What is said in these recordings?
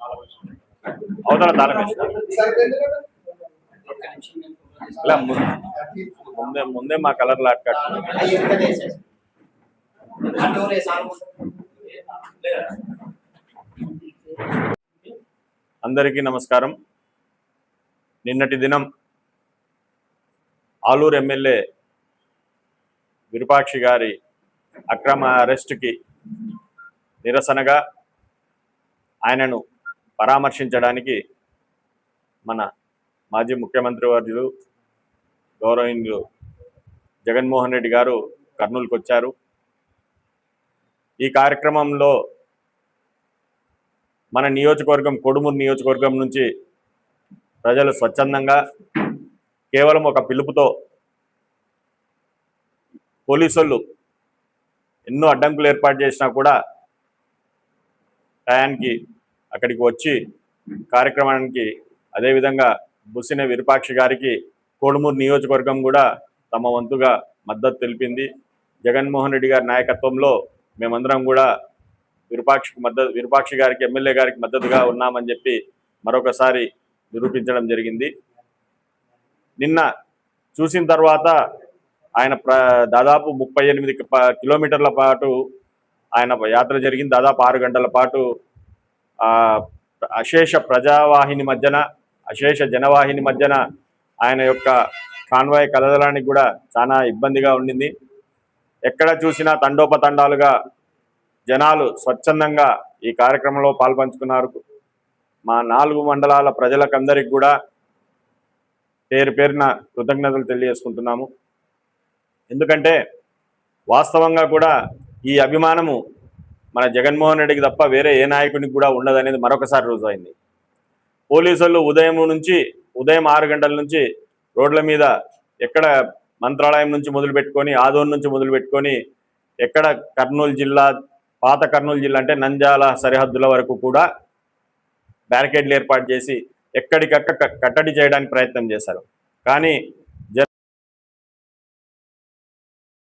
అవతల తాళం ఇలా ముందే ముందే మా కలర్ లాట్ కట్టు. అందరికీ నమస్కారం. నిన్నటి దినం ఆలూరు ఎమ్మెల్యే విరూపాక్షి గారి అక్రమ అరెస్టుకి నిరసనగా ఆయనను పరామర్శించడానికి మన మాజీ ముఖ్యమంత్రి వర్యులు గౌరవనీయులు జగన్మోహన్ రెడ్డి గారు కర్నూలుకు వచ్చారు. ఈ కార్యక్రమంలో మన నియోజకవర్గం కొడుమూరు నియోజకవర్గం నుంచి ప్రజలు స్వచ్ఛందంగా కేవలం ఒక పిలుపుతో పోలీసులు ఎన్నో అడ్డంకులు ఏర్పాటు చేసినా కూడా టయానికి అక్కడికి వచ్చి కార్యక్రమానికి అదేవిధంగా బుస్సిన విరూపాక్షి గారికి కొడుమూరు నియోజకవర్గం కూడా తమ వంతుగా మద్దతు తెలిపింది. జగన్మోహన్ రెడ్డి గారి నాయకత్వంలో మేమందరం కూడా విరూపాక్షి గారికి ఎమ్మెల్యే గారికి మద్దతుగా ఉన్నామని చెప్పి మరొకసారి నిరూపించడం జరిగింది. నిన్న చూసిన తర్వాత ఆయన దాదాపు 38 కిలోమీటర్ల పాటు ఆయన యాత్ర జరిగింది. దాదాపు 6 గంటల పాటు అశేష ప్రజావాహిని మధ్యన అశేష జనవాహిని మధ్యన ఆయన యొక్క కాన్వాయ్ కదలడానికి కూడా చాలా ఇబ్బందిగా ఉండింది. ఎక్కడ చూసినా తండోపతండాలుగా జనాలు స్వచ్ఛందంగా ఈ కార్యక్రమంలో పాల్పంచుకున్నారు. మా 4 మండలాల ప్రజలకందరికి కూడా పేరు పేరున కృతజ్ఞతలు తెలియజేసుకుంటున్నాము. ఎందుకంటే వాస్తవంగా కూడా ఈ అభిమానము మన జగన్మోహన్ రెడ్డికి తప్ప వేరే ఏ నాయకునికి కూడా ఉండదనేది మరొకసారి రుజువైంది. పోలీసులు ఉదయం 6 గంటల నుంచి రోడ్ల మీద ఎక్కడ మంత్రాలయం నుంచి మొదలుపెట్టుకొని ఆదోన్ నుంచి మొదలుపెట్టుకొని ఎక్కడ కర్నూలు జిల్లా పాత కర్నూలు జిల్లా అంటే నంద్యాల సరిహద్దుల వరకు కూడా బ్యారికేడ్లు ఏర్పాటు చేసి ఎక్కడికక్కడ కట్టడి చేయడానికి ప్రయత్నం చేశారు. కానీ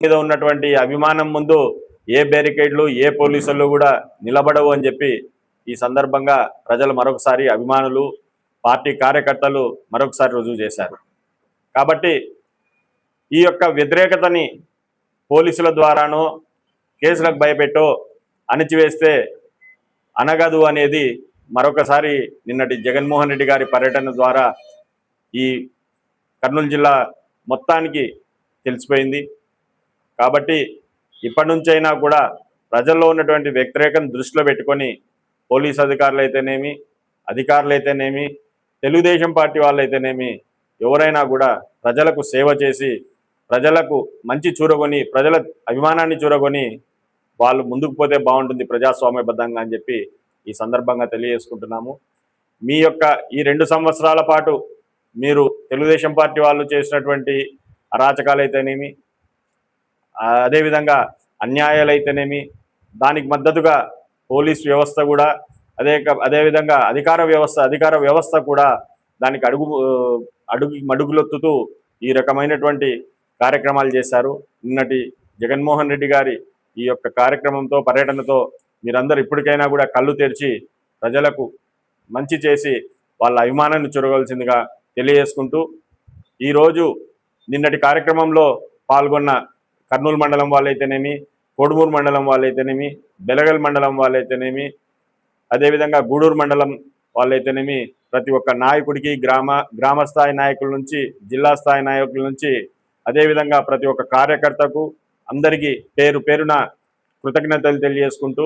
మీద ఉన్నటువంటి అభిమానం ముందు ఏ బ్యారికేడ్లు ఏ పోలీసులు కూడా నిలబడవు అని చెప్పి ఈ సందర్భంగా ప్రజలు మరొకసారి అభిమానులు పార్టీ కార్యకర్తలు మరొకసారి రుజువు చేశారు. కాబట్టి ఈ యొక్క వ్యతిరేకతని పోలీసుల ద్వారానో కేసులకు భయపెట్టో అణిచివేస్తే అనగదు అనేది మరొకసారి నిన్నటి జగన్మోహన్ రెడ్డి గారి పర్యటన ద్వారా ఈ కర్నూలు జిల్లా మొత్తానికి తెలిసిపోయింది. కాబట్టి ఇప్పటి నుంచైనా కూడా ప్రజల్లో ఉన్నటువంటి వ్యతిరేకతను దృష్టిలో పెట్టుకొని పోలీస్ అధికారులైతేనేమి తెలుగుదేశం పార్టీ వాళ్ళైతేనేమి ఎవరైనా కూడా ప్రజలకు సేవ చేసి ప్రజలకు మంచి చూరగొని ప్రజల అభిమానాన్ని చూరగొని వాళ్ళు ముందుకు పోతే బాగుంటుంది ప్రజాస్వామ్యబద్ధంగా అని చెప్పి ఈ సందర్భంగా తెలియజేసుకుంటున్నాము. మీ యొక్క ఈ 2 సంవత్సరాల పాటు మీరు తెలుగుదేశం పార్టీ వాళ్ళు చేసినటువంటి అరాచకాలైతేనేమి అదేవిధంగా అన్యాయాలైతేనేమి దానికి మద్దతుగా పోలీస్ వ్యవస్థ కూడా అదేవిధంగా అధికార వ్యవస్థ కూడా దానికి మడుగులొత్తుతూ ఈ రకమైనటువంటి కార్యక్రమాలు చేశారు. నిన్నటి జగన్మోహన్ రెడ్డి గారి ఈ యొక్క కార్యక్రమంతో పర్యటనతో మీరందరూ ఇప్పటికైనా కూడా కళ్ళు తెరిచి ప్రజలకు మంచి చేసి వాళ్ళ అభిమానాన్ని చూరవలసిందిగా తెలియజేసుకుంటూ ఈరోజు నిన్నటి కార్యక్రమంలో పాల్గొన్న కర్నూలు మండలం వాళ్ళైతేనేమి కొడుమూరు మండలం వాళ్ళైతేనేమి బెలగల్ మండలం వాళ్ళైతేనేమి అదేవిధంగా గూడూరు మండలం వాళ్ళైతేనేమి ప్రతి ఒక్క నాయకుడికి గ్రామ స్థాయి నాయకుల నుంచి జిల్లా స్థాయి నాయకుల నుంచి అదేవిధంగా ప్రతి ఒక్క కార్యకర్తకు అందరికీ పేరు పేరున కృతజ్ఞతలు తెలియజేసుకుంటూ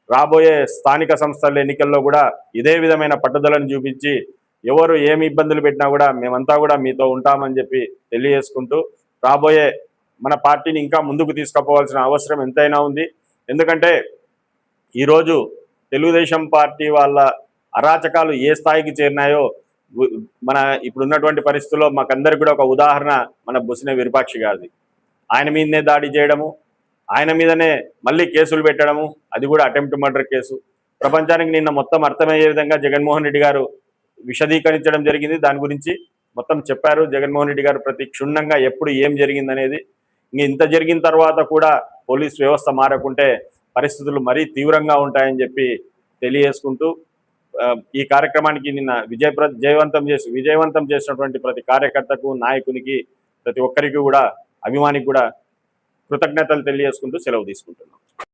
రాబోయే స్థానిక సంస్థల ఎన్నికల్లో కూడా ఇదే విధమైన పట్టుదలను చూపించి ఎవరు ఏమి ఇబ్బందులు పెట్టినా కూడా మేమంతా కూడా మీతో ఉంటామని చెప్పి తెలియజేసుకుంటూ రాబోయే మన పార్టీని ఇంకా ముందుకు తీసుకుపోవాల్సిన అవసరం ఎంతైనా ఉంది. ఎందుకంటే ఈరోజు తెలుగుదేశం పార్టీ వాళ్ళ అరాచకాలు ఏ స్థాయికి చేరినాయో మన ఇప్పుడున్నటువంటి పరిస్థితుల్లో మాకందరికి కూడా ఒక ఉదాహరణ మన బుస్సిన విరూపాక్షి గారిది. ఆయన మీదనే దాడి చేయడము, ఆయన మీదనే మళ్ళీ కేసులు పెట్టడము, అది కూడా అటెంప్ట్ మర్డర్ కేసు. ప్రపంచానికి నిన్న మొత్తం అర్థమయ్యే విధంగా జగన్మోహన్ రెడ్డి గారు విశదీకరించడం జరిగింది. దాని గురించి మొత్తం చెప్పారు జగన్మోహన్ రెడ్డి గారు ప్రతి క్షుణ్ణంగా ఎప్పుడు ఏం జరిగిందనేది. ఇంత జరిగిన తర్వాత కూడా పోలీస్ వ్యవస్థ మారకుంటే పరిస్థితులు మరీ తీవ్రంగా ఉంటాయని చెప్పి తెలియజేసుకుంటూ ఈ కార్యక్రమానికి నిన్న విజయవంతం చేసినటువంటి ప్రతి కార్యకర్తకు, నాయకునికి, ప్రతి ఒక్కరికి కూడా, అభిమానికి కూడా కృతజ్ఞతలు తెలియజేసుకుంటూ సెలవు తీసుకుంటున్నాం.